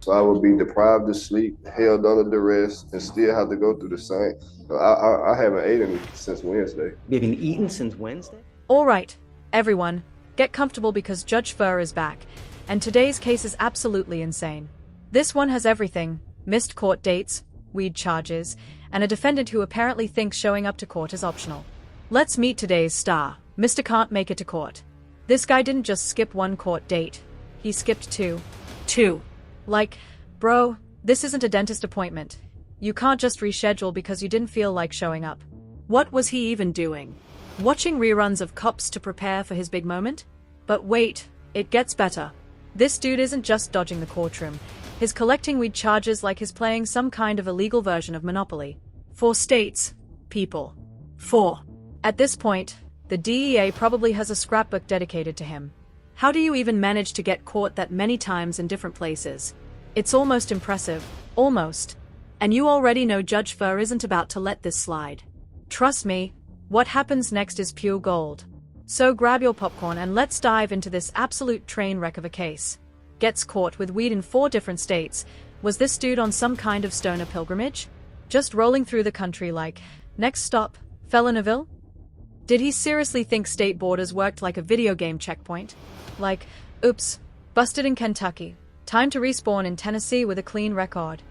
So I would be deprived of sleep, held under duress, and still have to go through the same. I haven't eaten since Wednesday. You haven't eaten since Wednesday? All right, everyone, get comfortable because Judge Furr is back, and today's case is absolutely insane. This one has everything: missed court dates, weed charges, and a defendant who apparently thinks showing up to court is optional. Let's meet today's star. Mr. Can't make it to court. This guy didn't just skip one court date. He skipped two. Like, bro, this isn't a dentist appointment. You can't just reschedule because you didn't feel like showing up. What was he even doing? Watching reruns of Cops to prepare for his big moment? But wait, it gets better. This dude isn't just dodging the courtroom. He's collecting weed charges like he's playing some kind of illegal version of Monopoly. 4 states, people. 4. At this point, the DEA probably has a scrapbook dedicated to him. How do you even manage to get caught that many times in different places? It's almost impressive. Almost. And you already know Judge Furr isn't about to let this slide. Trust me, what happens next is pure gold. So grab your popcorn and let's dive into this absolute train wreck of a case. Gets caught with weed in 4 different states. Was this dude on some kind of stoner pilgrimage? Just rolling through the country like, next stop, Felonaville? Did he seriously think state borders worked like a video game checkpoint? Like, oops, busted in Kentucky. Time to respawn in Tennessee with a clean record.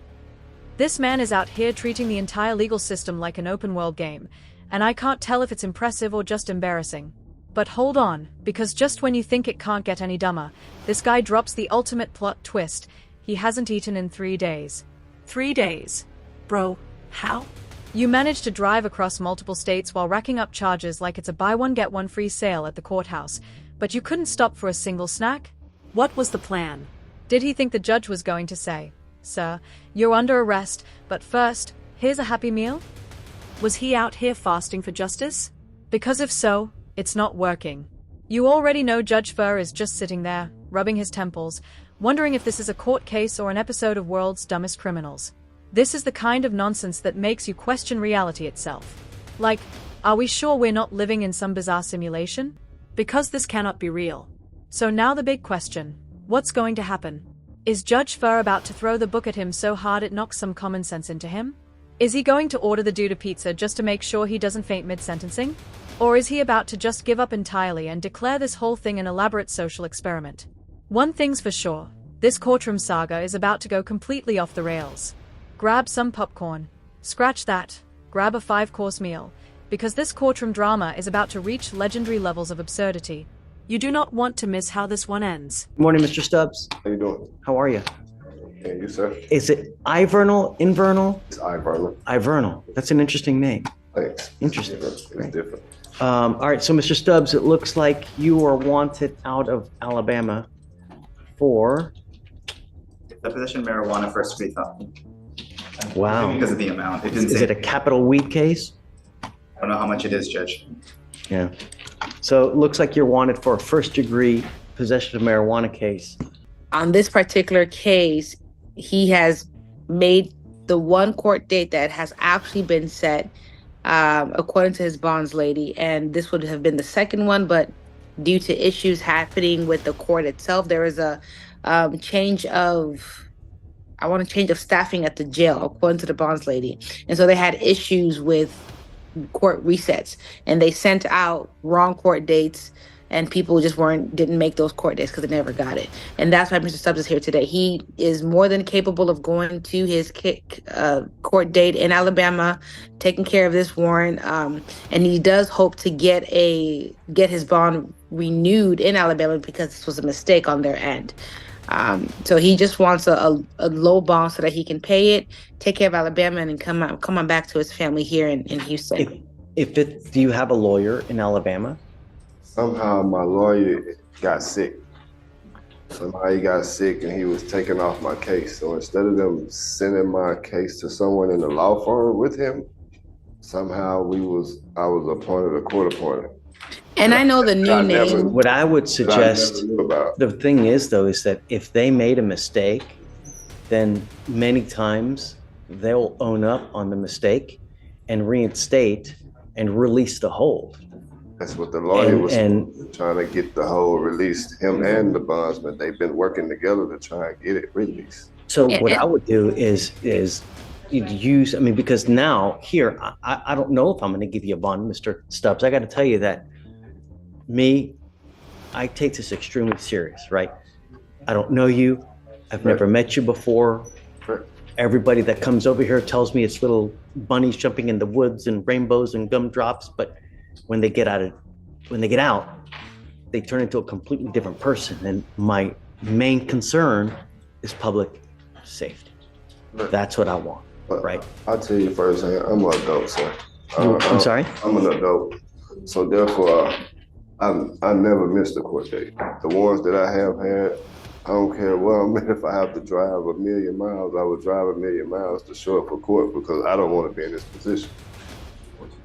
This man is out here treating the entire legal system like an open-world game, and I can't tell if it's impressive or just embarrassing. But hold on, because just when you think it can't get any dumber, this guy drops the ultimate plot twist. He hasn't eaten in 3 days. 3 days? Bro, how? You managed to drive across multiple states while racking up charges like it's a buy one get one free sale at the courthouse, but you couldn't stop for a single snack? What was the plan? Did he think the judge was going to say, "Sir, you're under arrest, but first, here's a happy meal"? Was he out here fasting for justice? Because if so, it's not working. You already know Judge Furr is just sitting there, rubbing his temples, wondering if this is a court case or an episode of World's Dumbest Criminals. This is the kind of nonsense that makes you question reality itself. Like, are we sure we're not living in some bizarre simulation? Because this cannot be real. So now the big question: what's going to happen? Is Judge Furr about to throw the book at him so hard it knocks some common sense into him? Is he going to order the dude a pizza just to make sure he doesn't faint mid-sentencing? Or is he about to just give up entirely and declare this whole thing an elaborate social experiment? One thing's for sure, this courtroom saga is about to go completely off the rails. Grab some popcorn. Scratch that. Grab a 5-course meal. Because this courtroom drama is about to reach legendary levels of absurdity. You do not want to miss how this one ends. Good morning, Mr. Stubbs. How you doing? How are you? Yeah, you, sir? Is it Ivernal? Invernal? It's Ivernal. Ivernal. That's an interesting name. Thanks. Interesting. It's different. All right, so Mr. Stubbs, it looks like you are wanted out of Alabama for... The possession of marijuana first degree theft. Wow. Because of the amount. It didn't Is say. it a capital weed case? I don't know how much it is, Judge. Yeah. So it looks like you're wanted for a first degree possession of marijuana case. On this particular case, he has made the one court date that has actually been set, according to his bonds lady. And this would have been the second one, but due to issues happening with the court itself, there is a change of staffing at the jail, according to the bonds lady. And so they had issues with court resets, and they sent out wrong court dates, and people just didn't make those court dates because they never got it. And that's why Mr. Stubbs is here today. He is more than capable of going to his court date in Alabama, taking care of this warrant, and he does hope to get his bond renewed in Alabama because this was a mistake on their end. So he just wants a low bond so that he can pay it, take care of Alabama, and then come on back to his family here in Houston. Do you have a lawyer in Alabama? Somehow my lawyer got sick. Somehow he got sick and he was taking off my case. So instead of them sending my case to someone in the law firm with him, somehow I was appointed a court appointed. And I know the new name. What I would suggest, the thing is though, is that if they made a mistake, then many times they'll own up on the mistake and reinstate and release the hold. That's what the lawyer was trying to get the hold released, him and the bondsman. They've been working together to try and get it released. So what I would do is you'd use, I mean, because now here, I don't know if I'm going to give you a bond, Mr. Stubbs. I got to tell you that I take this extremely serious, right? I don't know you. I've never met you before. Everybody that comes over here tells me it's little bunnies jumping in the woods and rainbows and gumdrops, but when they get out, they turn into a completely different person. And my main concern is public safety. That's what I want, right? I'll tell you first, I'm an adult, sir. I'm sorry? I'm an adult. So therefore, I never missed a court date. The ones that I have had, I don't care where I'm at. If I have to drive 1,000,000 miles, I would drive 1,000,000 miles to show up for court because I don't want to be in this position.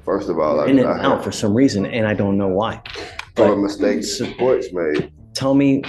First of all, in and out for some reason, and I don't know why. Or mistakes courts made. Tell me,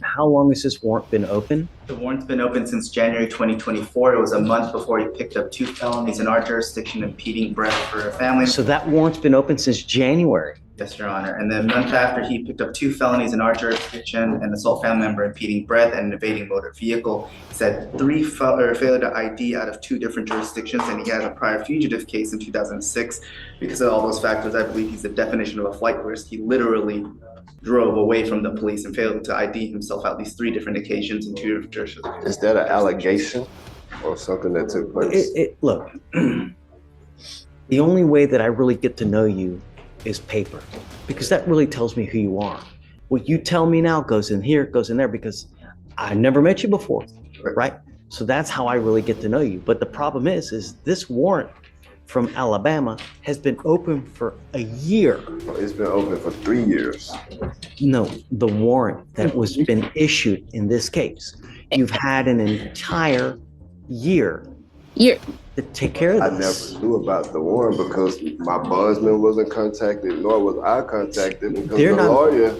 how long has this warrant been open? The warrant's been open since January 2024. It was a month before he picked up 2 felonies in our jurisdiction, impeding breath for a family. So that warrant's been open since January? Yes, Your Honor. And then a month after, he picked up 2 felonies in our jurisdiction, an assault family member, impeding breath, and an evading motor vehicle. He said 3 failure to ID out of 2 different jurisdictions, and he has a prior fugitive case in 2006. Because of all those factors, I believe he's the definition of a flight risk. He literally drove away from the police and failed to ID himself at least 3 different occasions in 2 different jurisdictions. Is that an allegation or something that took place? Look, the only way that I really get to know you is paper, because that really tells me who you are. What you tell me now goes in here, goes in there, because I never met you before, right? So that's how I really get to know you. But the problem is this warrant from Alabama has been open for a year. It's been open for 3 years. No, the warrant that was been issued in this case. You've had an entire year to take care of this. I never knew about the warrant because my bondsman wasn't contacted, nor was I contacted because the lawyer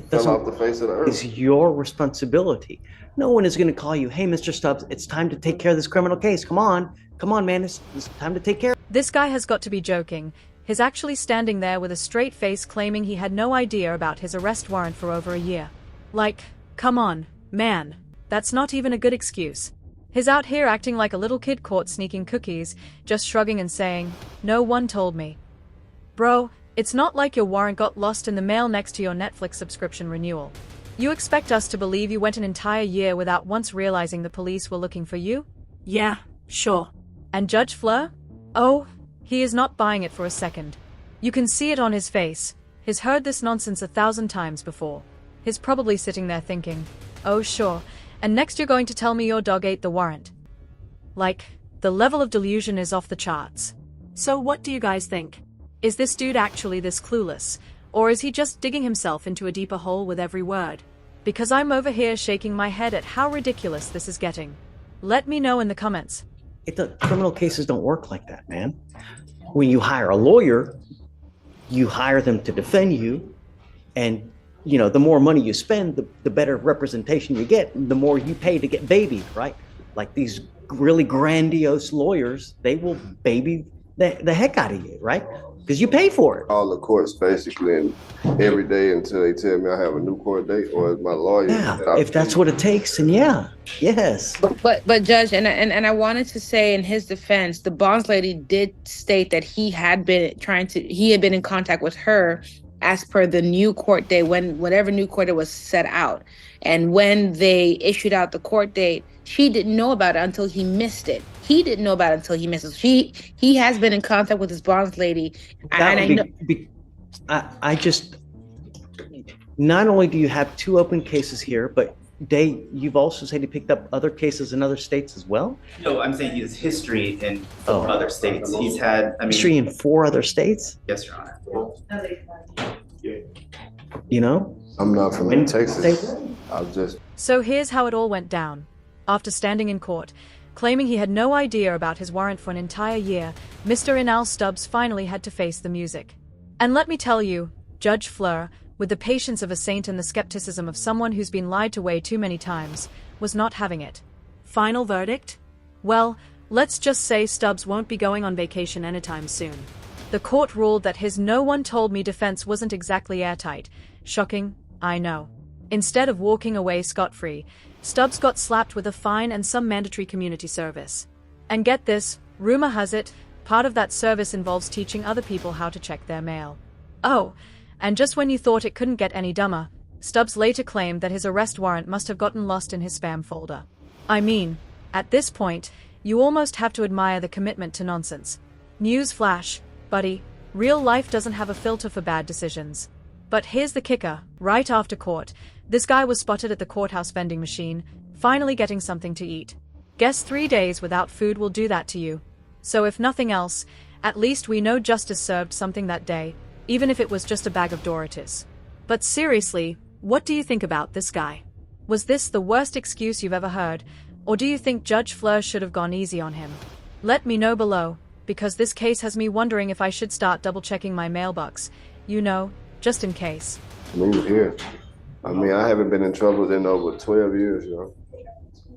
fell off the face of the earth. It's your responsibility. No one is going to call you, hey, Mr. Stubbs, it's time to take care of this criminal case. Come on, man, it's time to take care. This guy has got to be joking. He's actually standing there with a straight face claiming he had no idea about his arrest warrant for over a year. Like, come on, man. That's not even a good excuse. He's out here acting like a little kid caught sneaking cookies, just shrugging and saying, no one told me. Bro, it's not like your warrant got lost in the mail next to your Netflix subscription renewal. You expect us to believe you went an entire year without once realizing the police were looking for you? Yeah, sure. And Judge Fleur? Oh, he is not buying it for a second. You can see it on his face. He's heard this nonsense 1,000 times before. He's probably sitting there thinking, oh sure, and next you're going to tell me your dog ate the warrant. Like, the level of delusion is off the charts. So what do you guys think? Is this dude actually this clueless? Or is he just digging himself into a deeper hole with every word? Because I'm over here shaking my head at how ridiculous this is getting. Let me know in the comments. Criminal cases don't work like that, man. When you hire a lawyer, you hire them to defend you, and the more money you spend, the better representation you get, the more you pay to get babied, right? Like these really grandiose lawyers, they will baby the heck out of you, right? Because you pay for it. All the courts basically, and every day until they tell me I have a new court date, or my lawyer. Yeah, if that's what it takes, then yes. But Judge, and I wanted to say in his defense, the bonds lady did state that he had been in contact with her as per the new court date, whenever new court date was set out. And when they issued out the court date, she didn't know about it until he missed it. He didn't know about it until he missed it. He has been in contact with his bonds lady. Not only do you have 2 open cases here, but you've also said he picked up other cases in other states as well? No, I'm saying he has history in 4 other states. He's had history in 4 other states? Yes, Your Honor. I'm not from Texas. So here's how it all went down. After standing in court, claiming he had no idea about his warrant for an entire year, Mr. Inal Stubbs finally had to face the music. And let me tell you, Judge Fleur, with the patience of a saint and the skepticism of someone who's been lied to way too many times, was not having it. Final verdict? Well, let's just say Stubbs won't be going on vacation anytime soon. The court ruled that his no one told me defense wasn't exactly airtight. Shocking, I know. Instead of walking away scot-free, Stubbs got slapped with a fine and some mandatory community service. And get this, rumor has it, part of that service involves teaching other people how to check their mail. Oh, and just when you thought it couldn't get any dumber, Stubbs later claimed that his arrest warrant must have gotten lost in his spam folder. I mean, at this point, you almost have to admire the commitment to nonsense. News flash, buddy, real life doesn't have a filter for bad decisions. But here's the kicker, right after court, this guy was spotted at the courthouse vending machine, finally getting something to eat. Guess 3 days without food will do that to you. So if nothing else, at least we know justice served something that day, even if it was just a bag of Doritos. But seriously, what do you think about this guy? Was this the worst excuse you've ever heard, or do you think Judge Fleur should have gone easy on him? Let me know below, because this case has me wondering if I should start double-checking my mailbox, you know, just in case. Move here. I mean, I haven't been in trouble in over 12 years, you know.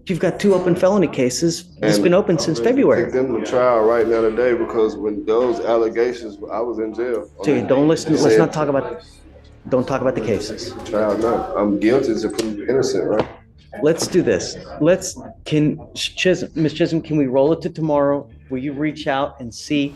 You've got 2 open felony cases. It's been open since February. Take them to trial right now today because when those allegations, I was in jail. Dude, don't listen. Let's not talk about. Don't talk about the cases. Trial, no. I'm guilty to prove innocent, right? Let's do this. Miss Chisholm, can we roll it to tomorrow? Will you reach out and see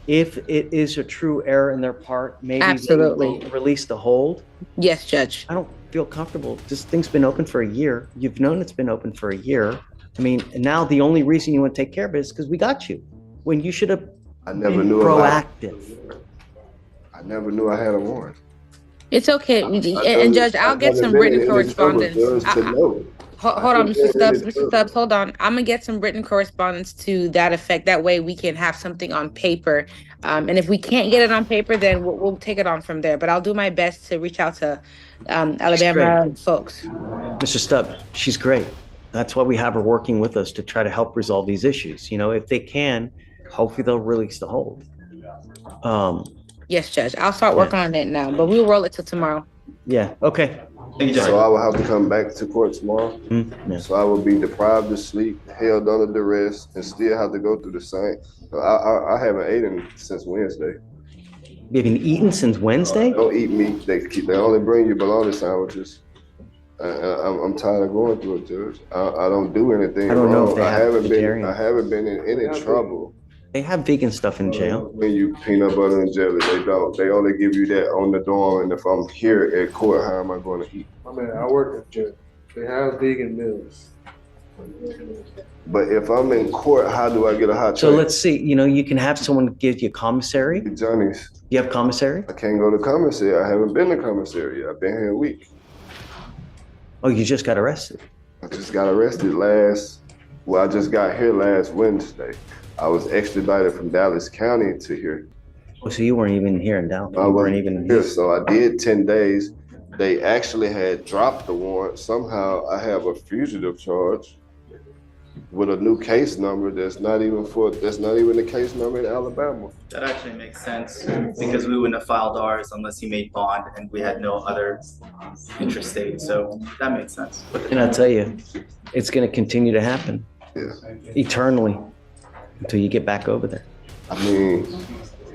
if it is a true error in their part? Maybe Absolutely. Release the hold. Yes, Judge. I don't feel comfortable. This thing's been open for a year. You've known it's been open for a year. I mean, now the only reason you want to take care of it is because we got you. When you should have been proactive. I never knew I had a warrant. It's okay. And Judge, I'll get some written correspondence. Hold on, Mr. Stubbs. Mr. Stubbs, hold on. I'm going to get some written correspondence to that effect. That way we can have something on paper. And if we can't get it on paper, then we'll take it on from there. But I'll do my best to reach out to Alabama folks. Mr. Stubbs, she's great. That's why we have her working with us to try to help resolve these issues. You know, if they can, hopefully they'll release the hold. Yes, Judge. I'll start working on it now, but we'll roll it till tomorrow. Yeah, okay. So I will have to come back to court tomorrow. Yeah. So I will be deprived of sleep, held under duress, and still have to go through the same. I haven't eaten since Wednesday. You haven't eaten since Wednesday? Don't eat meat. They only bring you bologna sandwiches. I'm tired of going through it, Judge. I don't do anything I don't know wrong. if they have vegetarian. I haven't been in any trouble. They have vegan stuff in jail. When you peanut butter and jelly, they don't. They only give you that on the dorm. And if I'm here at court, how am I going to eat? I mean, I work at jail. They have vegan meals. But if I'm in court, how do I get a hot So drink? let's see, you know, you can have someone give you commissary. Johnny's. You have commissary? I can't go to commissary. I haven't been to commissary yet. I've been here a week. Oh, you just got arrested. I just got arrested I just got here last Wednesday. I was extradited from Dallas County to here. Oh, so you weren't even here in Dallas. I You weren't wasn't even here, so I did 10 days. They actually had dropped the warrant. Somehow I have a fugitive charge with a new case number that's not even the case number in Alabama. That actually makes sense because we wouldn't have filed ours unless he made bond and we had no other interstate. So that makes sense. And I'll tell you, it's going to continue to happen eternally until you get back over there. I mean,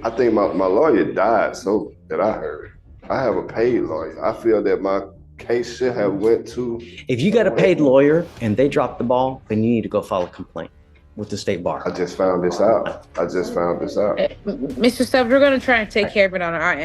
I think my lawyer died, so that I heard. I have a paid lawyer. I feel that my case should have went to. If you got a paid lawyer and they drop the ball, then you need to go file a complaint with the state bar. I just found this out. Mr. Stubbs, we're going to try and take care of it on our end.